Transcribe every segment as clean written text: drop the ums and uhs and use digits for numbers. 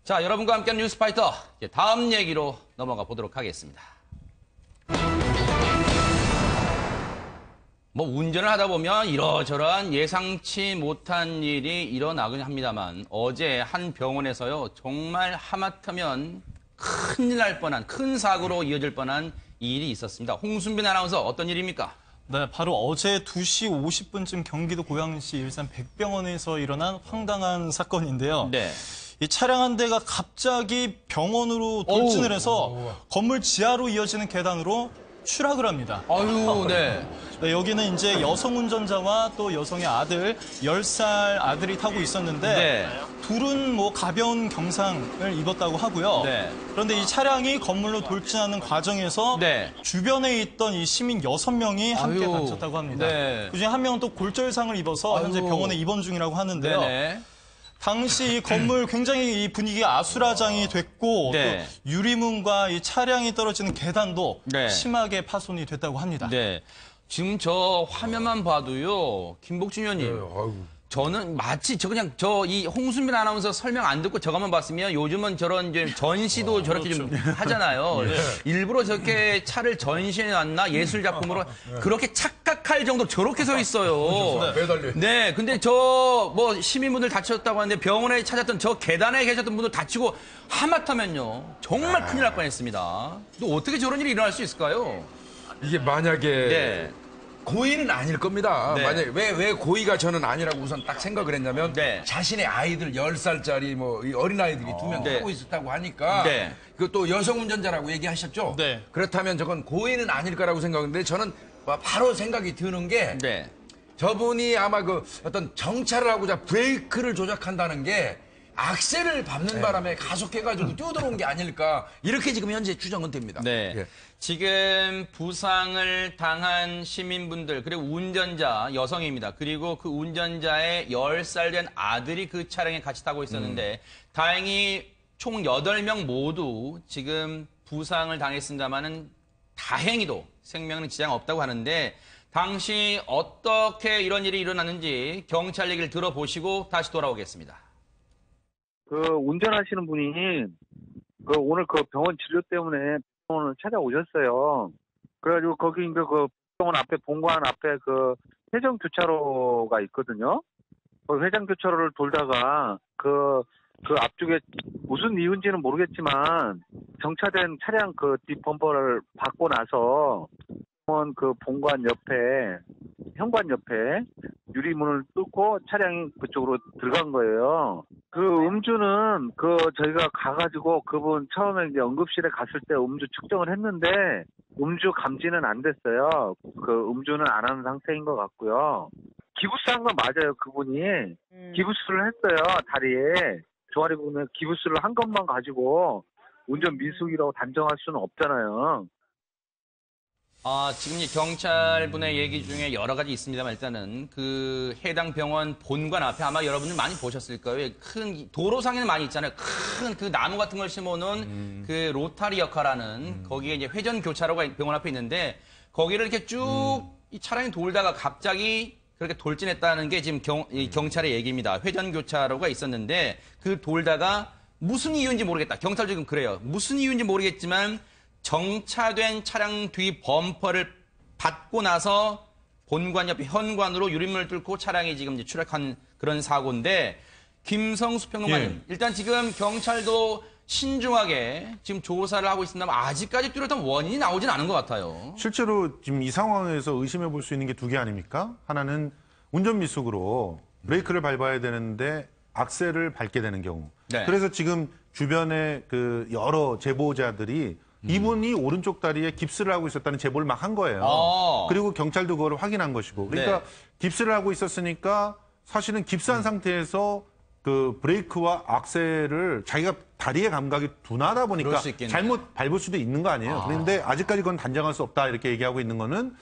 자, 여러분과 함께하는 뉴스파이터, 이제 다음 얘기로 넘어가 보도록 하겠습니다. 뭐 운전을 하다 보면 이러저러한 예상치 못한 일이 일어나긴 합니다만 어제 한 병원에서요, 정말 하마터면 큰일 날 뻔한, 큰 사고로 이어질 뻔한 일이 있었습니다. 홍순빈 아나운서, 어떤 일입니까? 네, 바로 어제 2시 50분쯤 경기도 고양시 일산 백병원에서 일어난 황당한 사건인데요. 네. 이 차량 한 대가 갑자기 병원으로 돌진을 해서 건물 지하로 이어지는 계단으로 추락을 합니다. 아유, 네. 네, 여기는 이제 여성 운전자와 또 여성의 아들, 10살 아들이 타고 있었는데 네. 둘은 뭐 가벼운 경상을 입었다고 하고요. 네. 그런데 이 차량이 건물로 돌진하는 과정에서 네. 주변에 있던 이 시민 6명이 함께 아유, 다쳤다고 합니다. 네. 그중에 한 명은 또 골절상을 입어서 현재 아유. 병원에 입원 중이라고 하는데요. 네네. 당시 이 건물 굉장히 이 분위기가 아수라장이 됐고 네. 또 유리문과 이 차량이 떨어지는 계단도 네. 심하게 파손이 됐다고 합니다. 네. 지금 저 화면만 봐도요, 김복준 의원님. 저는 마치 이 홍순빈 아나운서 설명 안 듣고 저것만 봤으면 요즘은 저런 이제 전시도 저렇게 좀 하잖아요. 일부러 저렇게 차를 전시해 놨나 예술 작품으로 그렇게 착각할 정도로 저렇게 서 있어요. 매달려. 네, 근데 뭐 시민분들 다쳤다고 하는데 병원에 찾았던 저 계단에 계셨던 분들 다치고 하마터면요 정말 큰일 날 뻔했습니다. 또 어떻게 저런 일이 일어날 수 있을까요? 이게 만약에 네. 고의는 아닐 겁니다. 네. 만약에 왜 고의가 저는 아니라고 우선 딱 생각을 했냐면 네. 자신의 아이들 10살짜리 뭐 어린아이들이 두 명 네. 타고 있었다고 하니까 네. 그것도 여성 운전자라고 얘기하셨죠? 네. 그렇다면 저건 고의는 아닐 거라고 생각했는데 저는 바로 생각이 드는 게 네. 저분이 아마 그 어떤 정차를 하고자 브레이크를 조작한다는 게 악셀을 밟는 바람에 가속해가지고 뛰어들어온 게 아닐까 이렇게 지금 현재 추정은 됩니다. 네. 예. 지금 부상을 당한 시민분들, 그리고 운전자 여성입니다. 그리고 그 운전자의 10살 된 아들이 그 차량에 같이 타고 있었는데 다행히 총 8명 모두 지금 부상을 당했습니다마는 다행히도 생명은 지장 없다고 하는데 당시 어떻게 이런 일이 일어났는지 경찰 얘기를 들어보시고 다시 돌아오겠습니다. 그 운전하시는 분이 그 오늘 그 병원 진료 때문에 병원을 찾아오셨어요. 그래가지고 거기 이제 그 병원 앞에 본관 앞에 그 회전 교차로가 있거든요. 그 회전 교차로를 돌다가 그 앞쪽에 무슨 이유인지는 모르겠지만 정차된 차량 그 뒷 범퍼를 받고 나서 병원 그 본관 옆에 현관 옆에 유리문을 뚫고 차량이 그쪽으로 들어간 거예요. 그 음주는 저희가 가가지고 그분 처음에 이제 응급실에 갔을 때 음주 측정을 했는데 음주 감지는 안 됐어요. 그 음주는 안 하는 상태인 것 같고요. 기부스한 건 맞아요. 그분이 기부스를 했어요. 다리에 종아리 부분에 기부스를 한 것만 가지고 운전 미숙이라고 단정할 수는 없잖아요. 지금 이 경찰분의 얘기 중에 여러 가지 있습니다만 일단은 그 해당 병원 본관 앞에 아마 여러분들 많이 보셨을 거예요. 큰 도로상에는 많이 있잖아요. 큰 그 나무 같은 걸 심어놓은 그 로타리 역할하는 거기에 이제 회전 교차로가 병원 앞에 있는데 거기를 이렇게 쭉 이 차량이 돌다가 갑자기 그렇게 돌진했다는 게 지금 경찰의 얘기입니다. 회전 교차로가 있었는데 그 돌다가 무슨 이유인지 모르겠다. 경찰 지금 그래요. 무슨 이유인지 모르겠지만 정차된 차량 뒤 범퍼를 받고 나서 본관 옆에 현관으로 유리문을 뚫고 차량이 지금 이제 추락한 그런 사고인데 김성수 평론가님, 일단 지금 경찰도 신중하게 지금 조사를 하고 있습니다만 아직까지 뚜렷한 원인이 나오진 않은 것 같아요. 실제로 지금 이 상황에서 의심해 볼 수 있는 게 두 개 아닙니까? 하나는 운전 미숙으로 브레이크를 밟아야 되는데 악셀을 밟게 되는 경우. 네. 그래서 지금 주변에 그 여러 제보자들이 이분이 오른쪽 다리에 깁스를 하고 있었다는 제보를 막 한 거예요. 그리고 경찰도 그걸 확인한 것이고. 그러니까 네. 깁스를 하고 있었으니까 사실은 깁스한 상태에서 그 브레이크와 악셀을 자기가 다리의 감각이 둔하다 보니까 그럴 수 있겠네요. 잘못 밟을 수도 있는 거 아니에요. 그런데 아직까지 그건 단정할 수 없다 이렇게 얘기하고 있는 거는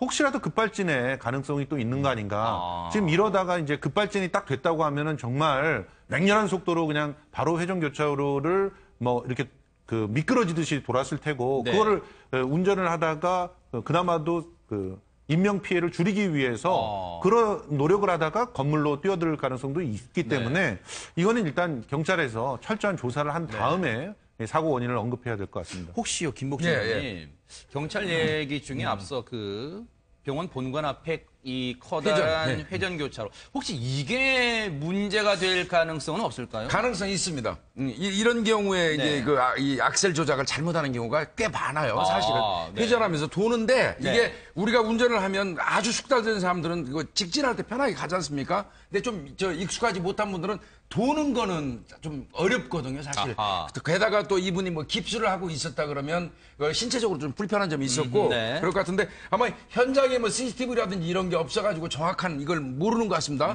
혹시라도 급발진의 가능성이 또 있는 거 아닌가. 지금 이러다가 이제 급발진이 딱 됐다고 하면은 정말 맹렬한 속도로 그냥 바로 회전 교차로를 뭐 이렇게 그 미끄러지듯이 돌았을 테고 네. 그거를 운전을 하다가 그나마도 그 인명 피해를 줄이기 위해서 그런 노력을 하다가 건물로 뛰어들 가능성도 있기 때문에 이거는 일단 경찰에서 철저한 조사를 한 다음에 사고 원인을 언급해야 될 것 같습니다. 혹시요, 김복진 의원님. 경찰 얘기 중에 앞서 그 병원 본관 앞에 이 커다란 회전 교차로. 혹시 이게 문제가 될 가능성은 없을까요? 가능성이 있습니다. 이런 경우에 이제 이 악셀 조작을 잘못하는 경우가 꽤 많아요. 사실은 회전하면서 도는데 이게 우리가 운전을 하면 아주 숙달된 사람들은 이거 직진할 때 편하게 가지 않습니까? 근데 좀 익숙하지 못한 분들은 도는 거는 좀 어렵거든요, 사실. 게다가 또 이분이 뭐 깁스를 하고 있었다 그러면 신체적으로 좀 불편한 점이 있었고 그럴 것 같은데 아마 현장에 뭐 CCTV라든지 이런 게 없어가지고 정확한 이걸 모르는 것 같습니다.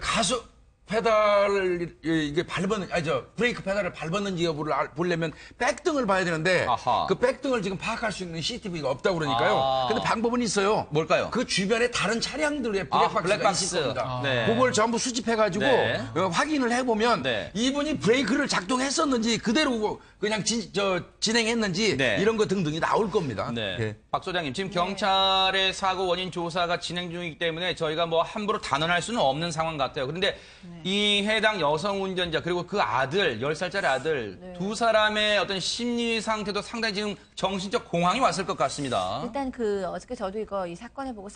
가속 페달을 이게 브레이크 페달을 밟았는지 여부를 보려면 백등을 봐야 되는데 그 백등을 지금 파악할 수 있는 CCTV가 없다고 그러니까요. 근데 방법은 있어요. 뭘까요? 그 주변에 다른 차량들의 블랙박스가 있을 겁니다. 네. 그걸 전부 수집해가지고 확인을 해보면 이분이 브레이크를 작동했었는지 그대로 그냥 진행했는지 이런 거 등등이 나올 겁니다. 박 소장님, 지금 경찰의 사고 원인 조사가 진행 중이기 때문에 저희가 뭐 함부로 단언할 수는 없는 상황 같아요. 그런데 이 해당 여성 운전자 그리고 그 아들, 10살짜리 아들 두 사람의 어떤 심리 상태도 상당히 지금 정신적 공황이 왔을 것 같습니다. 일단 어저께 저도 이 사건을 보고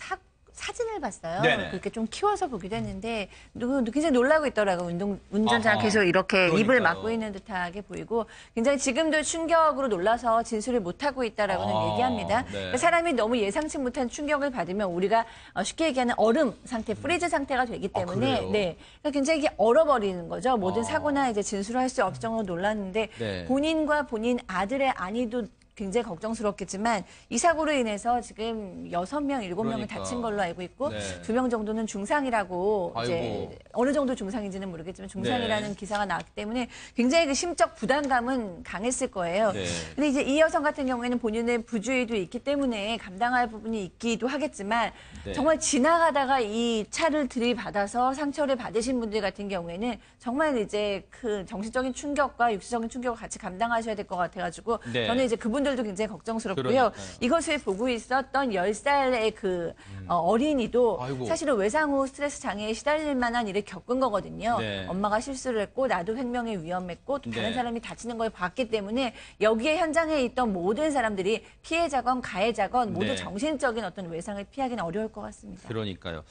사진을 봤어요. 네네. 그렇게 좀 키워서 보기도 했는데 굉장히 놀라고 있더라고요. 운전자가 아하. 계속 이렇게 그러니까요. 입을 막고 있는 듯하게 보이고 굉장히 지금도 충격으로 놀라서 진술을 못하고 있다라고는 얘기합니다. 그러니까 사람이 너무 예상치 못한 충격을 받으면 우리가 쉽게 얘기하는 얼음 상태, 프리즈 상태가 되기 때문에 그러니까 굉장히 이게 얼어버리는 거죠. 모든 사고나 이제 진술을 할 수 없을 정도로 놀랐는데 본인과 본인 아들의 안위도 굉장히 걱정스럽겠지만 이 사고로 인해서 지금 6명, 7명이 다친 걸로 알고 있고 2명 정도는 중상이라고 이제 어느 정도 중상인지는 모르겠지만 중상이라는 기사가 나왔기 때문에 굉장히 그 심적 부담감은 강했을 거예요. 근데 이제 이 여성 같은 경우에는 본인의 부주의도 있기 때문에 감당할 부분이 있기도 하겠지만 정말 지나가다가 이 차를 들이받아서 상처를 받으신 분들 같은 경우에는 정말 이제 그 정신적인 충격과 육체적인 충격을 같이 감당하셔야 될 것 같아가지고 저는 이제 그분들도 굉장히 걱정스럽고요. 이것을 보고 있었던 10살의 그 어린이도 사실은 외상 후 스트레스 장애에 시달릴 만한 일을 겪은 거거든요. 엄마가 실수를 했고 나도 횡령에 위험했고 또 다른 사람이 다치는 걸 봤기 때문에 여기에 현장에 있던 모든 사람들이 피해자건 가해자건 모두 정신적인 어떤 외상을 피하기는 어려울 것 같습니다. 그러니까요.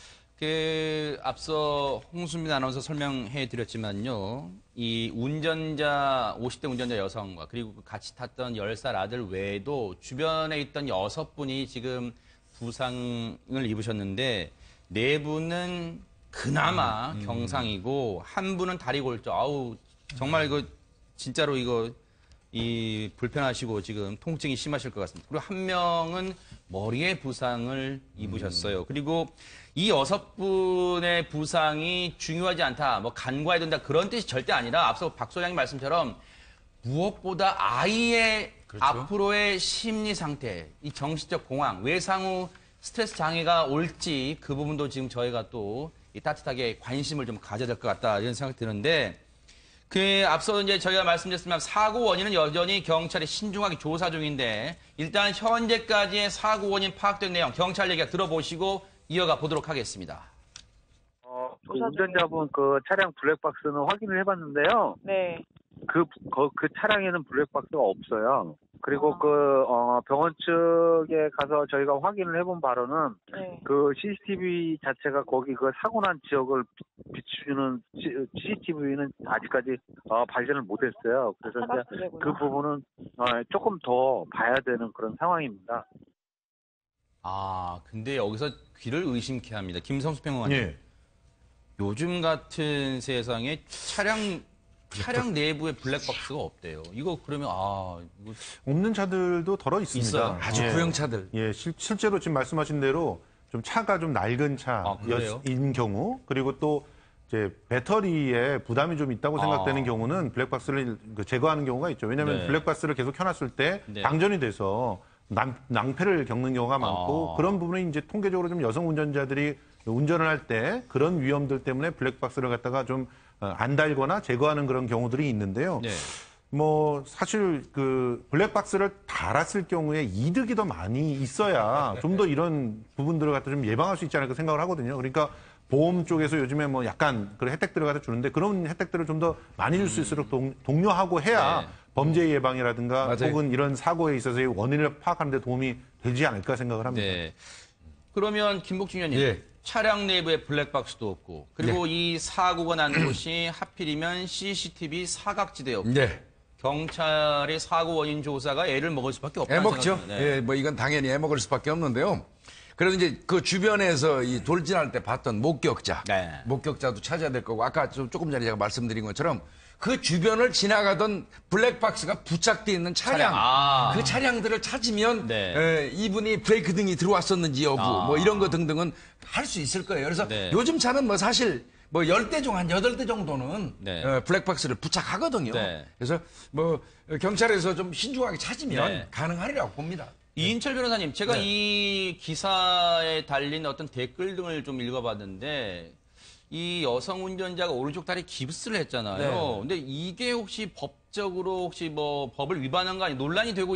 앞서 홍수민 아나운서 설명해 드렸지만요. 이 50대 운전자 여성과 그리고 같이 탔던 10살 아들 외에도 주변에 있던 6분이 지금 부상을 입으셨는데 4분은 그나마 경상이고 한 분은 다리 골절. 정말 이거 진짜로 이 불편하시고 지금 통증이 심하실 것 같습니다. 그리고 한 명은 머리에 부상을 입으셨어요. 그리고 이 6분의 부상이 중요하지 않다, 뭐 간과해야 된다 그런 뜻이 절대 아니라 앞서 박 소장님 말씀처럼 무엇보다 아이의 앞으로의 심리 상태, 이 정신적 공황, 외상 후 스트레스 장애가 올지 그 부분도 지금 저희가 또 따뜻하게 관심을 좀 가져야 될 것 같다 이런 생각이 드는데 앞서 이제 저희가 말씀드렸지만 사고 원인은 여전히 경찰이 신중하게 조사 중인데 일단 현재까지의 사고 원인 파악된 내용 경찰 얘기가 들어보시고 이어가 보도록 하겠습니다. 그 운전자분 그 차량 블랙박스는 확인을 해봤는데요. 그 차량에는 블랙박스가 없어요. 그리고 병원 측에 가서 저희가 확인을 해본 바로는 그 CCTV 자체가 거기 그 사고 난 지역을 비추는 CCTV는 아직까지 발견을 못했어요. 그래서 이제 그 부분은 조금 더 봐야 되는 그런 상황입니다. 근데 여기서 귀를 의심케 합니다. 김성수 평론가님. 요즘 같은 세상에 차량 내부에 블랙박스가 없대요. 이거 그러면 이거 없는 차들도 덜어 있습니다. 있어요. 아주 구형 차들. 실제로 지금 말씀하신 대로 좀 차가 좀 낡은 차인 경우 그리고 또 이제 배터리에 부담이 좀 있다고 생각되는 경우는 블랙박스를 제거하는 경우가 있죠. 왜냐하면 블랙박스를 계속 켜놨을 때 방전이 돼서 낭패를 겪는 경우가 많고 그런 부분이 이제 통계적으로 좀 여성 운전자들이 운전을 할 때 그런 위험들 때문에 블랙박스를 갖다가 좀 안 달거나 제거하는 그런 경우들이 있는데요. 뭐 사실 그 블랙박스를 달았을 경우에 이득이 더 많이 있어야 좀 더 이런 부분들을 갖다 좀 예방할 수 있지 않을까 생각을 하거든요. 그러니까 보험 쪽에서 요즘에 뭐 약간 그런 혜택들을 갖다 주는데 그런 혜택들을 좀 더 많이 줄 수 있도록 독려하고 해야 네. 범죄 예방이라든가 맞아요. 혹은 이런 사고에 있어서의 원인을 파악하는 데 도움이 되지 않을까 생각을 합니다. 네. 그러면 김복중 의원님, 예. 차량 내부에 블랙박스도 없고, 그리고 이 사고가 난 곳이 하필이면 CCTV 사각지대에 없고, 네. 경찰의 사고 원인 조사가 애를 먹을 수밖에 없다는 애먹죠. 생각입니다. 네. 예, 뭐 이건 당연히 애먹을 수밖에 없는데요. 그래서 이제 그 주변에서 이 돌진할 때 봤던 목격자, 네. 목격자도 찾아야 될 거고 아까 조금 전에 제가 말씀드린 것처럼 그 주변을 지나가던 블랙박스가 부착되어 있는 차량, 그 차량들을 찾으면 네. 이분이 브레이크 등이 들어왔었는지 여부, 뭐 이런 거 등등은 할 수 있을 거예요. 그래서 네. 요즘 차는 뭐 사실 뭐 10대 중 한 8대 정도는 네. 블랙박스를 부착하거든요. 네. 그래서 뭐 경찰에서 좀 신중하게 찾으면 네. 가능하리라고 봅니다. 이인철 변호사님, 제가 네. 이 기사에 달린 어떤 댓글 등을 좀 읽어봤는데, 이 여성 운전자가 오른쪽 다리에 깁스를 했잖아요. 네. 근데 이게 혹시 법적으로 혹시 뭐 법을 위반한 거 아니 논란이 되고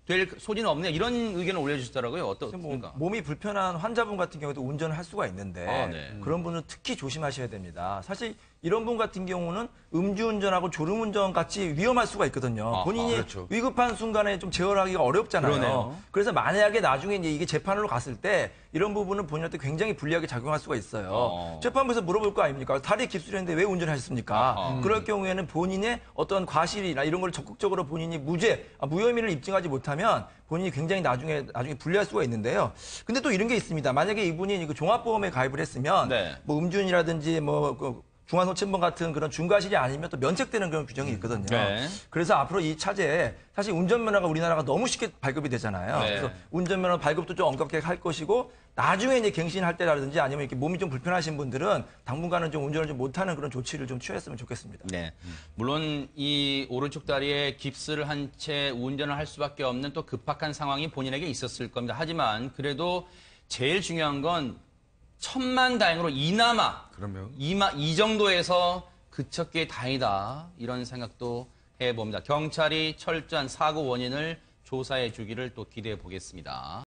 될 소지는 없냐 이런 의견을 올려주시더라고요. 어떻습니까? 몸이 불편한 환자분 같은 경우도 운전을 할 수가 있는데 아, 네. 그런 분은 특히 조심하셔야 됩니다. 사실 이런 분 같은 경우는 음주운전하고 졸음운전 같이 위험할 수가 있거든요. 아하, 본인이 그렇죠. 위급한 순간에 좀 제어하기가 어렵잖아요. 그러네요. 그래서 만약에 나중에 이제 이게 재판으로 갔을 때 이런 부분은 본인한테 굉장히 불리하게 작용할 수가 있어요. 재판부에서 물어볼 거 아닙니까? 다리에 깁스를 했는데 왜 운전하셨습니까? 그럴 경우에는 본인의 어떤 과실이나 이런 걸 적극적으로 본인이 무혐의를 입증하지 못하면 본인이 굉장히 나중에 불리할 수가 있는데요. 근데 또 이런 게 있습니다. 만약에 이분이 그 종합보험에 가입을 했으면 네. 뭐 음주운이라든지 뭐 중환호체범 같은 그런 중과실이 아니면 또 면책되는 그런 규정이 있거든요. 네. 그래서 앞으로 이 차제에 사실 운전면허가 우리나라가 너무 쉽게 발급이 되잖아요. 네. 그래서 운전면허 발급도 좀 엄격하게 할 것이고 나중에 이제 갱신할 때라든지 아니면 이렇게 몸이 좀 불편하신 분들은 당분간은 좀 운전을 좀 못하는 그런 조치를 좀 취했으면 좋겠습니다. 네. 물론 이 오른쪽 다리에 깁스를 한 채 운전을 할 수밖에 없는 또 급박한 상황이 본인에게 있었을 겁니다. 하지만 그래도 제일 중요한 건 천만다행으로 이나마 그럼요. 이 정도에서 그쳤기에 다행이다 이런 생각도 해봅니다. 경찰이 철저한 사고 원인을 조사해 주기를 또 기대해 보겠습니다.